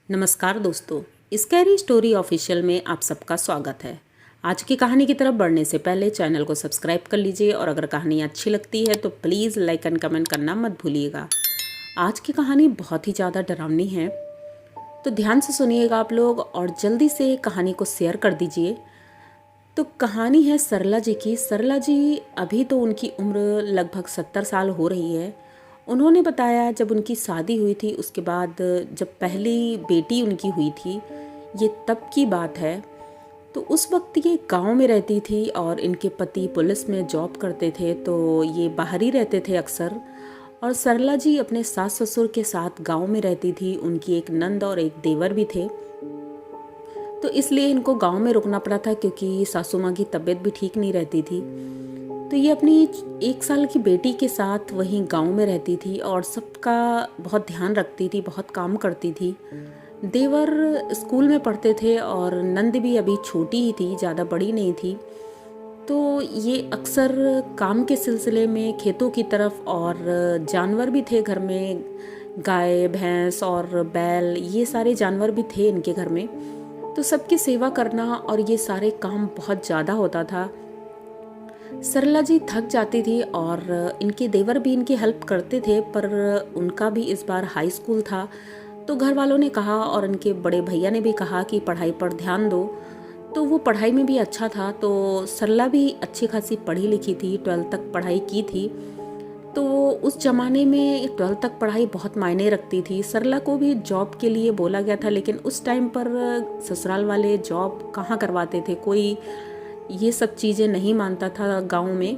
नमस्कार दोस्तों, scary story official में आप सबका स्वागत है। आज की कहानी की तरफ बढ़ने से पहले चैनल को सब्सक्राइब कर लीजिए और अगर कहानी अच्छी लगती है तो प्लीज़ लाइक एंड कमेंट करना मत भूलिएगा। आज की कहानी बहुत ही ज़्यादा डरावनी है, तो ध्यान से सुनिएगा आप लोग और जल्दी से कहानी को शेयर कर दीजिए। तो कहानी है सरला जी की। सरला जी अभी तो उनकी उम्र लगभग 70 साल हो रही है। उन्होंने बताया जब उनकी शादी हुई थी उसके बाद जब पहली बेटी उनकी हुई थी, ये तब की बात है। तो उस वक्त ये गांव में रहती थी और इनके पति पुलिस में जॉब करते थे, तो ये बाहर ही रहते थे अक्सर। और सरला जी अपने सास ससुर के साथ गांव में रहती थी। उनकी एक नंद और एक देवर भी थे, तो इसलिए इनको गांव में रुकना पड़ा था क्योंकि सासू माँ की तबीयत भी ठीक नहीं रहती थी। तो ये अपनी 1 साल की बेटी के साथ वहीं गांव में रहती थी और सबका बहुत ध्यान रखती थी, बहुत काम करती थी। देवर स्कूल में पढ़ते थे और नंद भी अभी छोटी ही थी, ज़्यादा बड़ी नहीं थी। तो ये अक्सर काम के सिलसिले में खेतों की तरफ, और जानवर भी थे घर में, गाय भैंस और बैल, ये सारे जानवर भी थे इनके घर में। तो सबकी सेवा करना और ये सारे काम बहुत ज़्यादा होता था। सरला जी थक जाती थी और इनके देवर भी इनकी हेल्प करते थे, पर उनका भी इस बार हाई स्कूल था। तो घर वालों ने कहा और इनके बड़े भैया ने भी कहा कि पढ़ाई पर ध्यान दो। तो वो पढ़ाई में भी अच्छा था, तो सरला भी अच्छी खासी पढ़ी लिखी थी, 12th तक पढ़ाई की थी। तो उस ज़माने में 12th तक पढ़ाई बहुत मायने रखती थी। सरला को भी जॉब के लिए बोला गया था, लेकिन उस टाइम पर ससुराल वाले जॉब कहाँ करवाते थे, कोई ये सब चीज़ें नहीं मानता था गांव में।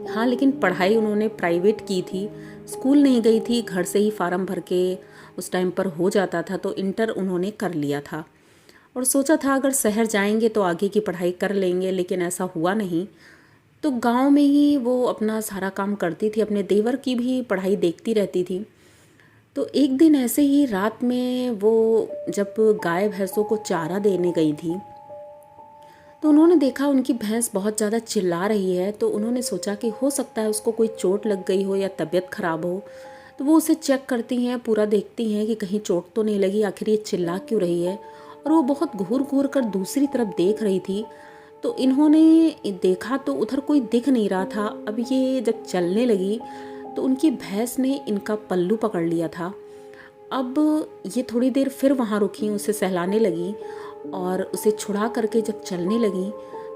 हाँ, लेकिन पढ़ाई उन्होंने प्राइवेट की थी, स्कूल नहीं गई थी, घर से ही फार्म भर के उस टाइम पर हो जाता था। तो इंटर उन्होंने कर लिया था और सोचा था अगर शहर जाएंगे तो आगे की पढ़ाई कर लेंगे, लेकिन ऐसा हुआ नहीं। तो गांव में ही वो अपना सारा काम करती थी, अपने देवर की भी पढ़ाई देखती रहती थी। तो एक दिन ऐसे ही रात में वो जब गाय भैंसों को चारा देने गई थी, तो उन्होंने देखा उनकी भैंस बहुत ज़्यादा चिल्ला रही है। तो उन्होंने सोचा कि हो सकता है उसको कोई चोट लग गई हो या तबीयत ख़राब हो। तो वो उसे चेक करती हैं, पूरा देखती हैं कि कहीं चोट तो नहीं लगी, आखिर ये चिल्ला क्यों रही है। और वो बहुत घूर घूर कर दूसरी तरफ देख रही थी। तो इन्होंने देखा तो उधर कोई दिख नहीं रहा था। अब ये जब चलने लगी तो उनकी भैंस ने इनका पल्लू पकड़ लिया था। अब ये थोड़ी देर फिर वहाँ रुकी, उसे सहलाने लगी और उसे छुड़ा करके जब चलने लगी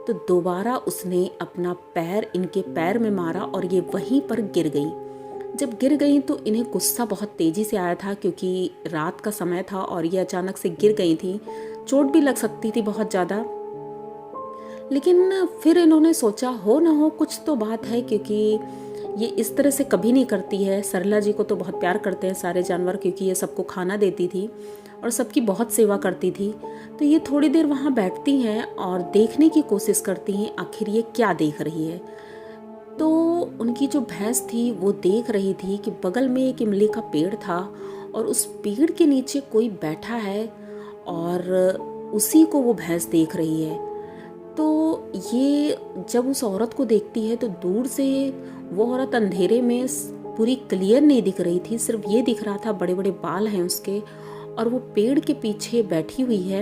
तो दोबारा उसने अपना पैर इनके पैर में मारा और ये वहीं पर गिर गई। जब गिर गई तो इन्हें गुस्सा बहुत तेज़ी से आया था, क्योंकि रात का समय था और ये अचानक से गिर गई थी, चोट भी लग सकती थी बहुत ज़्यादा। लेकिन फिर इन्होंने सोचा हो ना हो कुछ तो बात है, क्योंकि ये इस तरह से कभी नहीं करती है। सरला जी को तो बहुत प्यार करते हैं सारे जानवर, क्योंकि ये सबको खाना देती थी और सबकी बहुत सेवा करती थी। तो ये थोड़ी देर वहाँ बैठती हैं और देखने की कोशिश करती हैं आखिर ये क्या देख रही है। तो उनकी जो भैंस थी वो देख रही थी कि बगल में एक इमली का पेड़ था और उस पेड़ के नीचे कोई बैठा है और उसी को वो भैंस देख रही है। तो ये जब उस औरत को देखती है तो दूर से वो औरत अंधेरे में पूरी क्लियर नहीं दिख रही थी, सिर्फ ये दिख रहा था बड़े बड़े बाल हैं उसके और वो पेड़ के पीछे बैठी हुई है।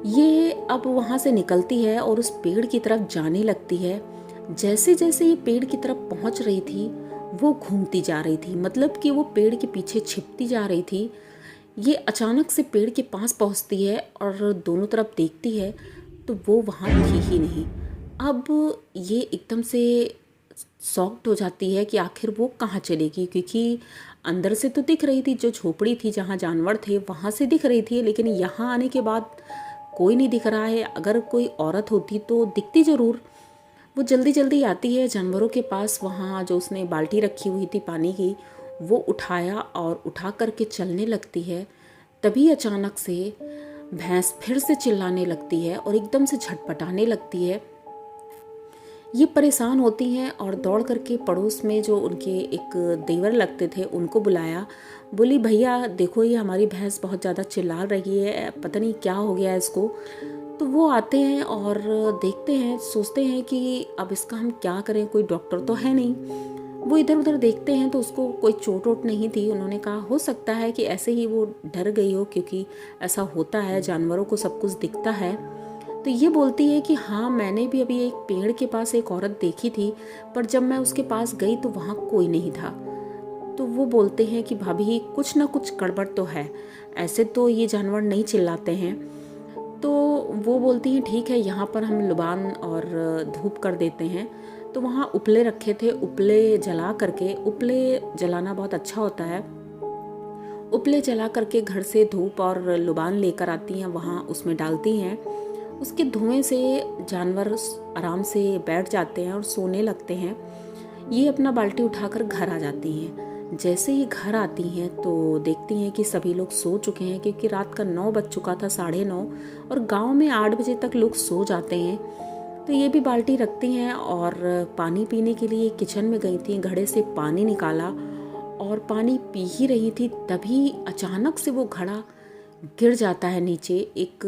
ये अब वहाँ से निकलती है और उस पेड़ की तरफ जाने लगती है। जैसे जैसे ये पेड़ की तरफ पहुँच रही थी वो घूमती जा रही थी, मतलब कि वो पेड़ के पीछे छिपती जा रही थी। ये अचानक से पेड़ के पास पहुँचती है और दोनों तरफ देखती है तो वो वहाँ थी ही नहीं। अब ये एकदम से शॉक्ड हो जाती है कि आखिर वो कहाँ चलेगी, क्योंकि अंदर से तो दिख रही थी, जो झोपड़ी थी जहाँ जानवर थे वहाँ से दिख रही थी, लेकिन यहाँ आने के बाद कोई नहीं दिख रहा है। अगर कोई औरत होती तो दिखती ज़रूर। वो जल्दी जल्दी आती है जानवरों के पास, वहाँ जो उसने बाल्टी रखी हुई थी पानी की वो उठाया और उठा करके चलने लगती है। तभी अचानक से भैंस फिर से चिल्लाने लगती है और एकदम से झटपटाने लगती है। ये परेशान होती हैं और दौड़ करके पड़ोस में जो उनके एक देवर लगते थे उनको बुलाया। बोली भैया देखो ये हमारी भैंस बहुत ज़्यादा चिल्ला रही है, पता नहीं क्या हो गया है इसको। तो वो आते हैं और देखते हैं, सोचते हैं कि अब इसका हम क्या करें, कोई डॉक्टर तो है नहीं। वो इधर उधर देखते हैं तो उसको कोई चोट वोट नहीं थी। उन्होंने कहा हो सकता है कि ऐसे ही वो डर गई हो, क्योंकि ऐसा होता है, जानवरों को सब कुछ दिखता है। तो ये बोलती है कि हाँ, मैंने भी अभी एक पेड़ के पास एक औरत देखी थी, पर जब मैं उसके पास गई तो वहाँ कोई नहीं था। तो वो बोलते हैं कि भाभी कुछ ना कुछ गड़बड़ तो है, ऐसे तो ये जानवर नहीं चिल्लाते हैं। तो वो बोलती हैं ठीक है, यहाँ पर हम लुबान और धूप कर देते हैं। तो वहाँ उपले रखे थे, उपले जला करके, उपले जलाना बहुत अच्छा होता है, उपले जला करके घर से धूप और लुबान लेकर आती हैं, वहाँ उसमें डालती हैं। उसके धुएं से जानवर आराम से बैठ जाते हैं और सोने लगते हैं। ये अपना बाल्टी उठाकर घर आ जाती हैं। जैसे ही घर आती हैं तो देखती हैं कि सभी लोग सो चुके हैं, क्योंकि रात का 9 बज चुका था, 9:30, और गांव में 8 बजे तक लोग सो जाते हैं। तो ये भी बाल्टी रखती हैं और पानी पीने के लिए किचन में गई थी, घड़े से पानी निकाला और पानी पी ही रही थी, तभी अचानक से वो घड़ा गिर जाता है नीचे। एक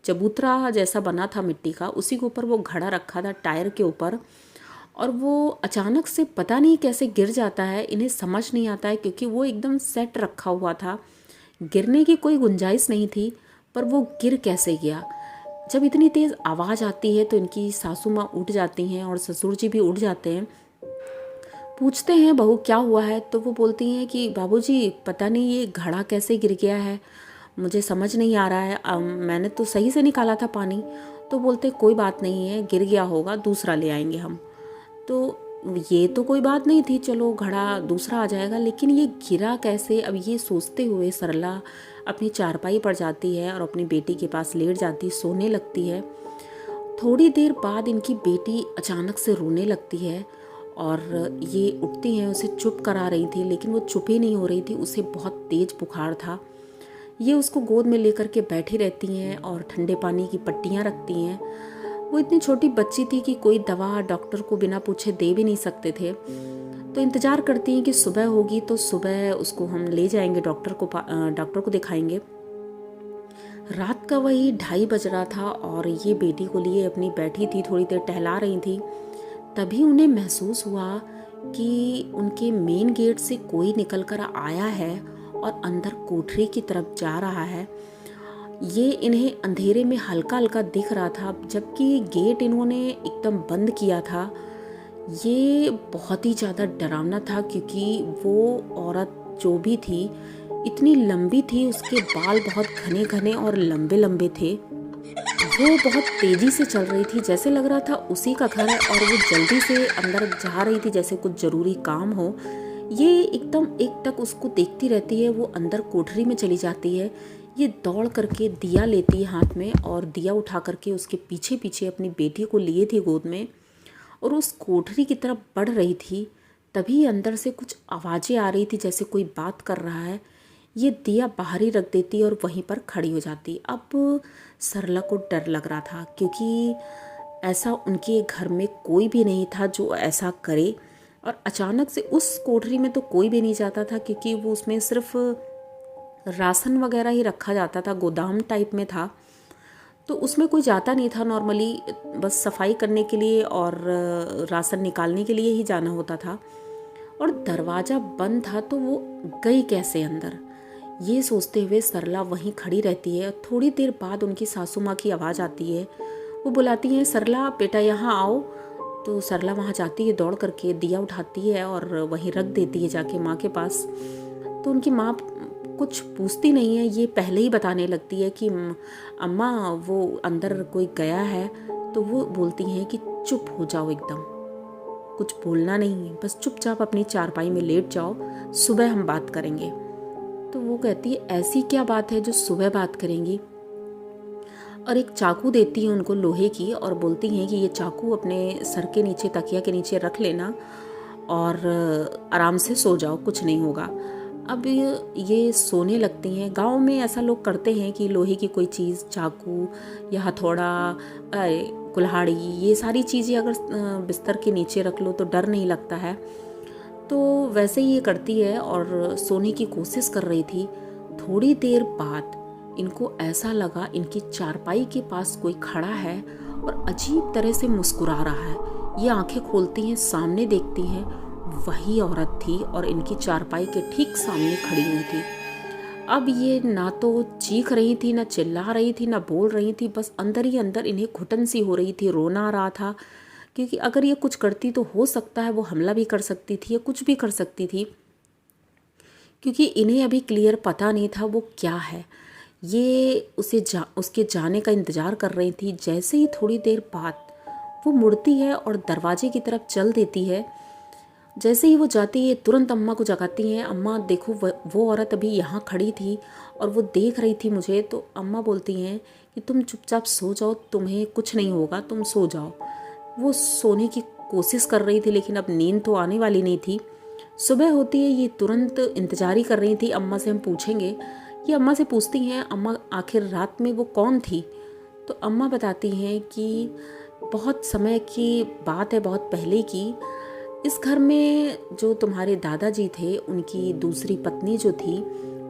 चबूतरा जैसा बना था मिट्टी का, उसी के ऊपर वो घड़ा रखा था, टायर के ऊपर, और वो अचानक से पता नहीं कैसे गिर जाता है। इन्हें समझ नहीं आता है, क्योंकि वो एकदम सेट रखा हुआ था, गिरने की कोई गुंजाइश नहीं थी, पर वो गिर कैसे गया। जब इतनी तेज़ आवाज़ आती है तो इनकी सासू माँ उठ जाती हैं और ससुर जी भी उठ जाते हैं। पूछते हैं बहू क्या हुआ है, तो वो बोलती हैं कि बाबूजी पता नहीं ये घड़ा कैसे गिर गया है, मुझे समझ नहीं आ रहा है, मैंने तो सही से निकाला था पानी। तो बोलते कोई बात नहीं है, गिर गया होगा, दूसरा ले आएंगे हम। तो ये तो कोई बात नहीं थी, चलो घड़ा दूसरा आ जाएगा, लेकिन ये गिरा कैसे। अब ये सोचते हुए सरला अपनी चारपाई पर जाती है और अपनी बेटी के पास लेट जाती, सोने लगती है। थोड़ी देर बाद इनकी बेटी अचानक से रोने लगती है और ये उठती हैं, उसे चुप करा रही थी, लेकिन वो चुप ही नहीं हो रही थी, उसे बहुत तेज बुखार था। ये उसको गोद में लेकर के बैठी रहती हैं और ठंडे पानी की पट्टियाँ रखती हैं। वो इतनी छोटी बच्ची थी कि कोई दवा डॉक्टर को बिना पूछे दे भी नहीं सकते थे। तो इंतज़ार करती हैं कि सुबह होगी तो सुबह उसको हम ले जाएंगे, डॉक्टर को दिखाएंगे। रात का वही 2:30 बज रहा था और ये बेटी को लिए अपनी बैठी थी, थोड़ी देर टहला रही थी। तभी उन्हें महसूस हुआ कि उनके मेन गेट से कोई निकल कर आया है और अंदर कोठरी की तरफ जा रहा है। ये इन्हें अंधेरे में हल्का हल्का दिख रहा था, जबकि गेट इन्होंने एकदम बंद किया था। ये बहुत ही ज़्यादा डरावना था, क्योंकि वो औरत जो भी थी इतनी लंबी थी, उसके बाल बहुत घने घने और लंबे लंबे थे। वो बहुत तेज़ी से चल रही थी, जैसे लग रहा था उसी का घर है, और वो जल्दी से अंदर जा रही थी जैसे कुछ ज़रूरी काम हो। ये एकदम एकटक उसको देखती रहती है, वो अंदर कोठरी में चली जाती है। ये दौड़ करके दिया लेती है हाथ में और दिया उठा करके उसके पीछे पीछे अपनी बेटी को लिए थी गोद में और उस कोठरी की तरफ बढ़ रही थी। तभी अंदर से कुछ आवाज़ें आ रही थी, जैसे कोई बात कर रहा है। ये दिया बाहर ही रख देती और वहीं पर खड़ी हो जाती। अब सरला को डर लग रहा था, क्योंकि ऐसा उनके घर में कोई भी नहीं था जो ऐसा करे, और अचानक से उस कोठरी में तो कोई भी नहीं जाता था, क्योंकि वो उसमें सिर्फ राशन वगैरह ही रखा जाता था, गोदाम टाइप में था, तो उसमें कोई जाता नहीं था। नॉर्मली बस सफाई करने के लिए और राशन निकालने के लिए ही जाना होता था, और दरवाज़ा बंद था, तो वो गई कैसे अंदर, ये सोचते हुए सरला वहीं खड़ी रहती है। थोड़ी देर बाद उनकी सासू माँ की आवाज़ आती है, वो बुलाती हैं सरला बेटा यहाँ आओ। तो सरला वहाँ जाती है, दौड़ करके दिया उठाती है और वहीं रख देती है जाके माँ के पास। तो उनकी माँ कुछ पूछती नहीं है, ये पहले ही बताने लगती है कि अम्मा वो अंदर कोई गया है। तो वो बोलती हैं कि चुप हो जाओ, एकदम कुछ बोलना नहीं है, बस चुपचाप अपनी चारपाई में लेट जाओ, सुबह हम बात करेंगे। तो वो कहती है ऐसी क्या बात है जो सुबह बात करेंगी, और एक चाकू देती है उनको लोहे की और बोलती हैं कि ये चाकू अपने सर के नीचे, तकिया के नीचे रख लेना और आराम से सो जाओ, कुछ नहीं होगा। अब ये सोने लगती हैं। गांव में ऐसा लोग करते हैं कि लोहे की कोई चीज़, चाकू या हथौड़ा, कुल्हाड़ी, ये सारी चीज़ें अगर बिस्तर के नीचे रख लो तो डर नहीं लगता है। तो वैसे ही ये करती है और सोने की कोशिश कर रही थी। थोड़ी देर बाद इनको ऐसा लगा इनकी चारपाई के पास कोई खड़ा है और अजीब तरह से मुस्कुरा रहा है। ये आंखें खोलती हैं, सामने देखती हैं, वही औरत थी और इनकी चारपाई के ठीक सामने खड़ी हुई थी। अब ये ना तो चीख रही थी, ना चिल्ला रही थी, ना बोल रही थी, बस अंदर ही अंदर इन्हें घुटन सी हो रही थी, रोना आ रहा था, क्योंकि अगर ये कुछ करती तो हो सकता है वो हमला भी कर सकती थी या कुछ भी कर सकती थी, क्योंकि इन्हें अभी क्लियर पता नहीं था वो क्या है। ये उसके जाने का इंतज़ार कर रही थी। जैसे ही थोड़ी देर बाद वो मुड़ती है और दरवाजे की तरफ चल देती है, जैसे ही वो जाती है तुरंत अम्मा को जगाती हैं। अम्मा देखो, वो औरत अभी यहाँ खड़ी थी और वो देख रही थी मुझे। तो अम्मा बोलती हैं कि तुम चुपचाप सो जाओ, तुम्हें कुछ नहीं होगा, तुम सो जाओ। वो सोने की कोशिश कर रही थी, लेकिन अब नींद तो आने वाली नहीं थी। सुबह होती है, ये तुरंत इंतजार ही कर रही थी, अम्मा से हम पूछेंगे। ये अम्मा से पूछती हैं, अम्मा आखिर रात में वो कौन थी? तो अम्मा बताती हैं कि बहुत समय की बात है, बहुत पहले की। इस घर में जो तुम्हारे दादाजी थे, उनकी दूसरी पत्नी जो थी,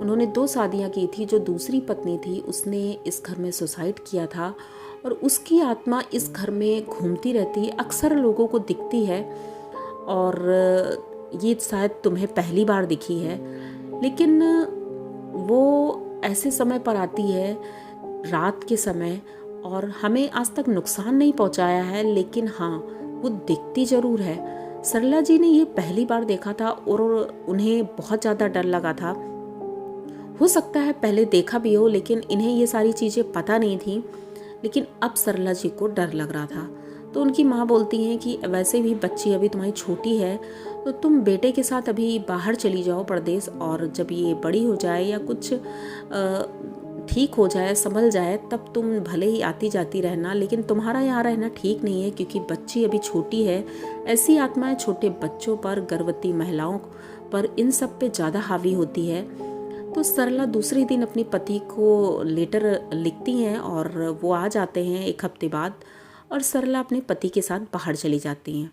उन्होंने 2 शादियाँ की थी। जो दूसरी पत्नी थी उसने इस घर में सुसाइड किया था और उसकी आत्मा इस घर में घूमती रहती है, अक्सर लोगों को दिखती है। और ये शायद तुम्हें पहली बार दिखी है, लेकिन वो ऐसे समय पर आती है, रात के समय, और हमें आज तक नुकसान नहीं पहुंचाया है, लेकिन हाँ, वो दिखती ज़रूर है। सरला जी ने ये पहली बार देखा था और उन्हें बहुत ज़्यादा डर लगा था। हो सकता है पहले देखा भी हो, लेकिन इन्हें ये सारी चीज़ें पता नहीं थी, लेकिन अब सरला जी को डर लग रहा था। तो उनकी माँ बोलती हैं कि वैसे भी बच्ची अभी तुम्हारी छोटी है, तो तुम बेटे के साथ अभी बाहर चली जाओ परदेश, और जब ये बड़ी हो जाए या कुछ ठीक हो जाए, संभल जाए, तब तुम भले ही आती जाती रहना, लेकिन तुम्हारा यहाँ रहना ठीक नहीं है, क्योंकि बच्ची अभी छोटी है। ऐसी आत्माएं छोटे बच्चों पर, गर्भवती महिलाओं पर, इन सब पे ज़्यादा हावी होती है। तो सरला दूसरे दिन अपने पति को लेटर लिखती हैं और वो आ जाते हैं 1 हफ्ते बाद, और सरला अपने पति के साथ बाहर चली जाती हैं।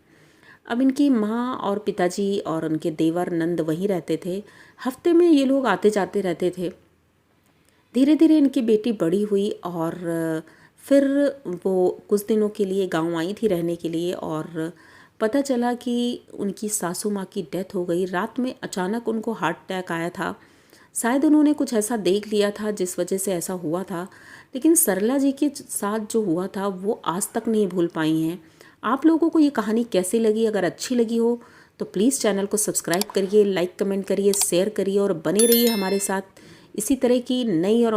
अब इनकी माँ और पिताजी और उनके देवर नंद वहीं रहते थे। हफ्ते में ये लोग आते जाते रहते थे। धीरे धीरे इनकी बेटी बड़ी हुई और फिर वो कुछ दिनों के लिए गांव आई थी रहने के लिए, और पता चला कि उनकी सासू माँ की डेथ हो गई। रात में अचानक उनको हार्ट अटैक आया था। शायद उन्होंने कुछ ऐसा देख लिया था जिस वजह से ऐसा हुआ था, लेकिन सरला जी के साथ जो हुआ था वो आज तक नहीं भूल पाई हैं। आप लोगों को ये कहानी कैसी लगी? अगर अच्छी लगी हो तो प्लीज़ चैनल को सब्सक्राइब करिए, लाइक कमेंट करिए, शेयर करिए और बने रहिए हमारे साथ इसी तरह की नई और